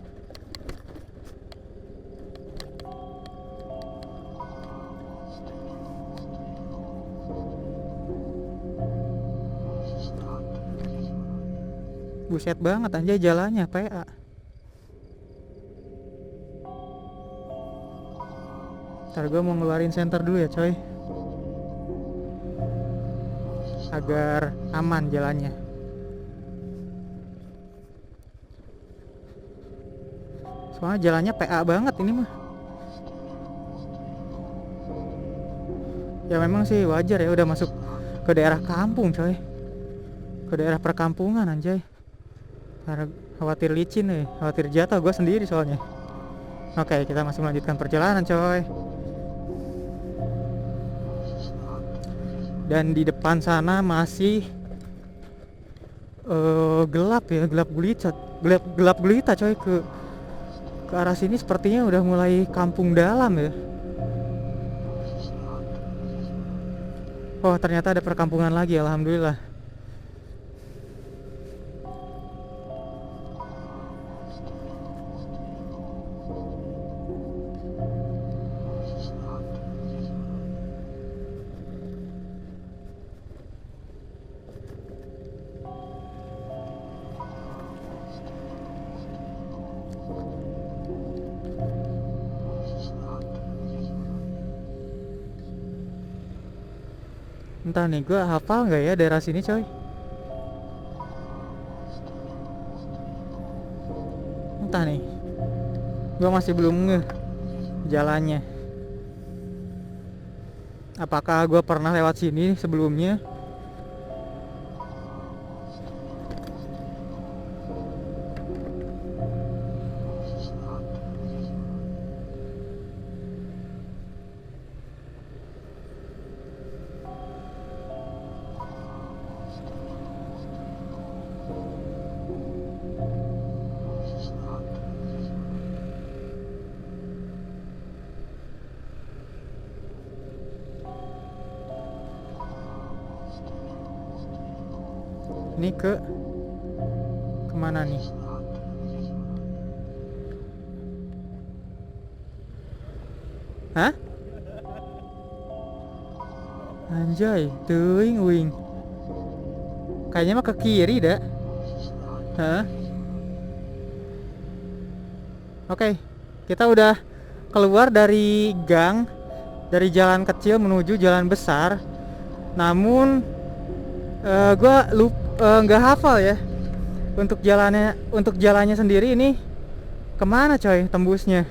Buset banget anjay jalannya, PA. Ntar gue mau ngeluarin senter dulu ya coy, agar aman jalannya. Soalnya jalannya PA banget ini mah. Ya memang sih wajar ya, udah masuk ke daerah kampung coy. ke daerah perkampungan anjay. Karena khawatir licin nih, khawatir jatuh gue sendiri soalnya. Oke, kita masih melanjutkan perjalanan coy. Dan di depan sana masih gelap ya, gelap gulita coy. Ke arah sini sepertinya udah mulai kampung dalam ya. Oh, ternyata ada perkampungan lagi, alhamdulillah. Entah nih, gue hafal nggak ya daerah sini coy. Entah nih, gue masih belum ngeh jalannya. Apakah gue pernah lewat sini sebelumnya? Ini kemana nih? Hah? Anjay, teuing wing. Kayaknya mah ke kiri dah. Hah? Oke, kita udah keluar dari gang, dari jalan kecil menuju jalan besar. Namun gue nggak hafal ya untuk jalannya sendiri ini kemana coy tembusnya.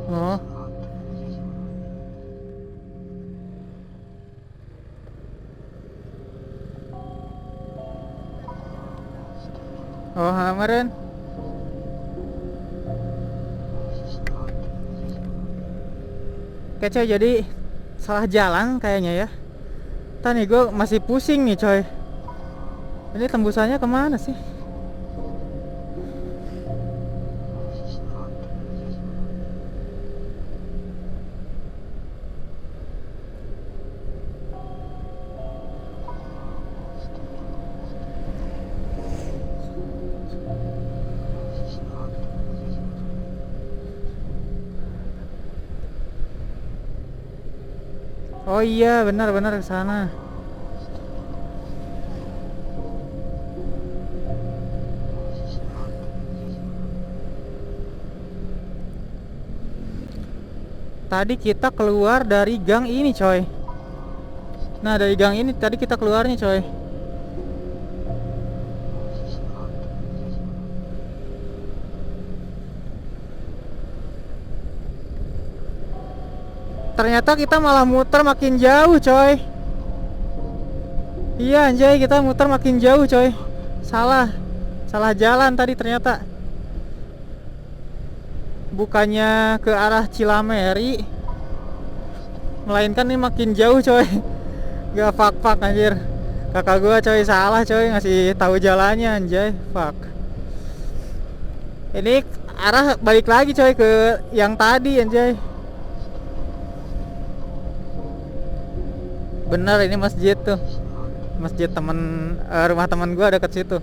Oh. Oh, meren. Oke coy, jadi salah jalan kayaknya ya. Tadi gue masih pusing nih coy. Ini tembusannya kemana sih? Oh iya, benar-benar ke sana. Tadi kita keluar dari gang ini, coy. Nah, dari gang ini tadi kita keluarnya, coy. Ternyata kita malah muter makin jauh, coy. Iya anjay, kita muter makin jauh, coy. Salah jalan tadi ternyata. Bukannya ke arah Cilameri, melainkan ini makin jauh, coy. Gak fuck anjir. Kakak gua coy salah, coy, ngasih tahu jalannya anjay. Fuck. Ini arah balik lagi, coy, ke yang tadi anjay. Bener, ini masjid tuh. Masjid temen, rumah teman gua deket situ.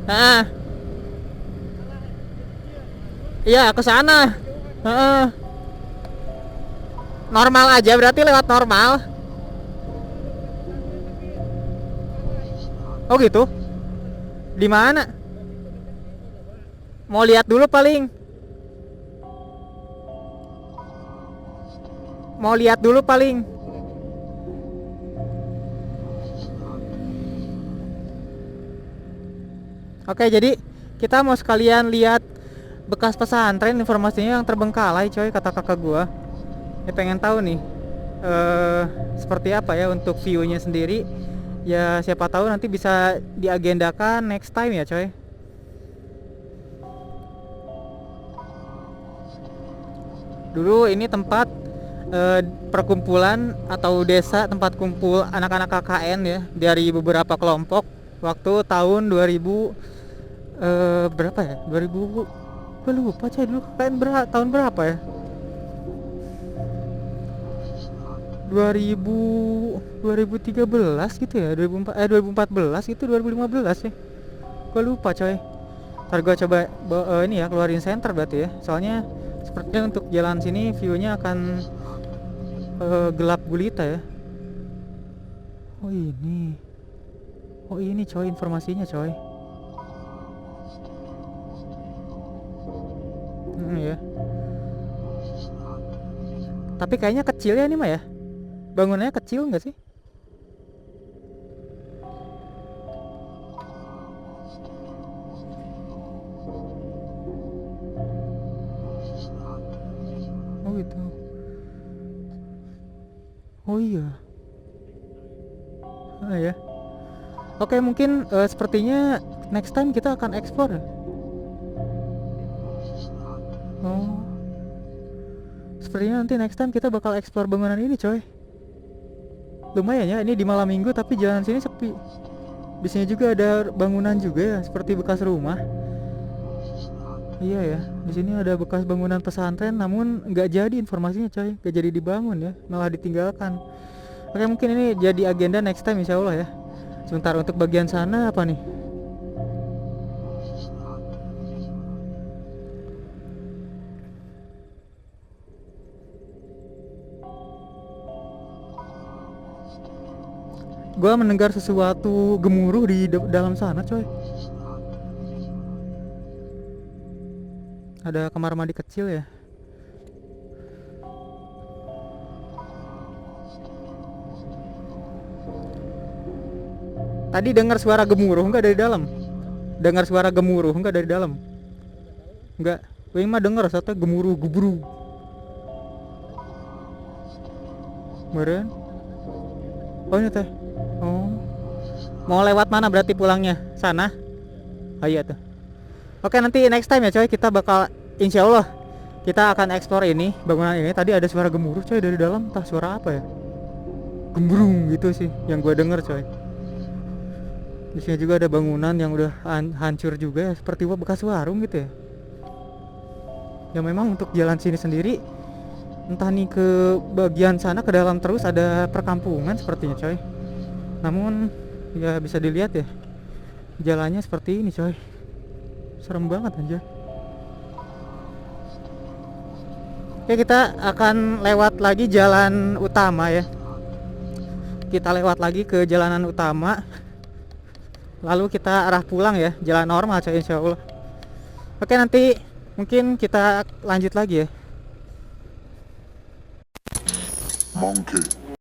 Ah, iya ke sana. Heeh. Normal aja berarti, lewat normal. Oh gitu. Di mana? Mau lihat dulu paling. Mau lihat dulu paling. Oke, jadi kita mau sekalian lihat bekas pesantren, informasinya yang terbengkalai coy, kata kakak gua. Ya pengen tahu nih seperti apa ya untuk view-nya sendiri. Ya siapa tahu nanti bisa diagendakan next time ya coy. Dulu ini tempat perkumpulan atau desa, tempat kumpul anak-anak KKN ya, dari beberapa kelompok waktu tahun 2000 berapa ya? 2000, gue lupa coy, dulu KKN tahun berapa ya? 2013 gitu ya, 2014 gitu, 2015 ya. Gue lupa coy. Ntar gue coba ini ya, keluarin center berarti ya. Soalnya sepertinya untuk jalan sini view-nya akan gelap gulita ya. Oh ini. Oh ini coy, informasinya coy. Ya. Tapi kayaknya kecil ya ini mah ya. Bangunannya kecil nggak sih? Oh gitu. Oh iya. Ah ya. Oke, mungkin sepertinya next time kita akan explore. Oh. Sepertinya nanti next time kita bakal explore bangunan ini coy. Lumayan ya, ini di malam minggu tapi jalan sini sepi. Di sini juga ada bangunan juga ya, seperti bekas rumah. Iya ya, di sini ada bekas bangunan pesantren, namun nggak jadi informasinya coy, nggak jadi dibangun ya, malah ditinggalkan. Oke, mungkin ini jadi agenda next time insya Allah ya. Sebentar, untuk bagian sana apa nih? Gua mendengar sesuatu gemuruh di dalam sana coy. Ada kamar mandi kecil ya. Tadi dengar suara gemuruh enggak dari dalam? Dengar suara gemuruh enggak dari dalam? Enggak. Gue mah dengar satu gemuruh gebru. Meren. Oh ini teh. Oh. Mau lewat mana berarti pulangnya? Sana? Oh iya tuh. Oke, nanti next time ya coy, kita bakal insya Allah kita akan explore ini, bangunan ini. Tadi ada suara gemuruh coy dari dalam, entah suara apa ya. Gembrung gitu sih yang gue denger coy. Di sini juga ada bangunan yang udah hancur juga ya, seperti bekas warung gitu ya. Ya memang untuk jalan sini sendiri, entah nih ke bagian sana ke dalam terus ada perkampungan sepertinya coy. Namun ya bisa dilihat ya, jalannya seperti ini coy. Serem banget anjir. Oke, kita akan lewat lagi jalan utama ya. Kita lewat lagi ke jalanan utama. Lalu kita arah pulang ya, jalan normal coy insya Allah. Oke, nanti mungkin kita lanjut lagi ya. Monkey.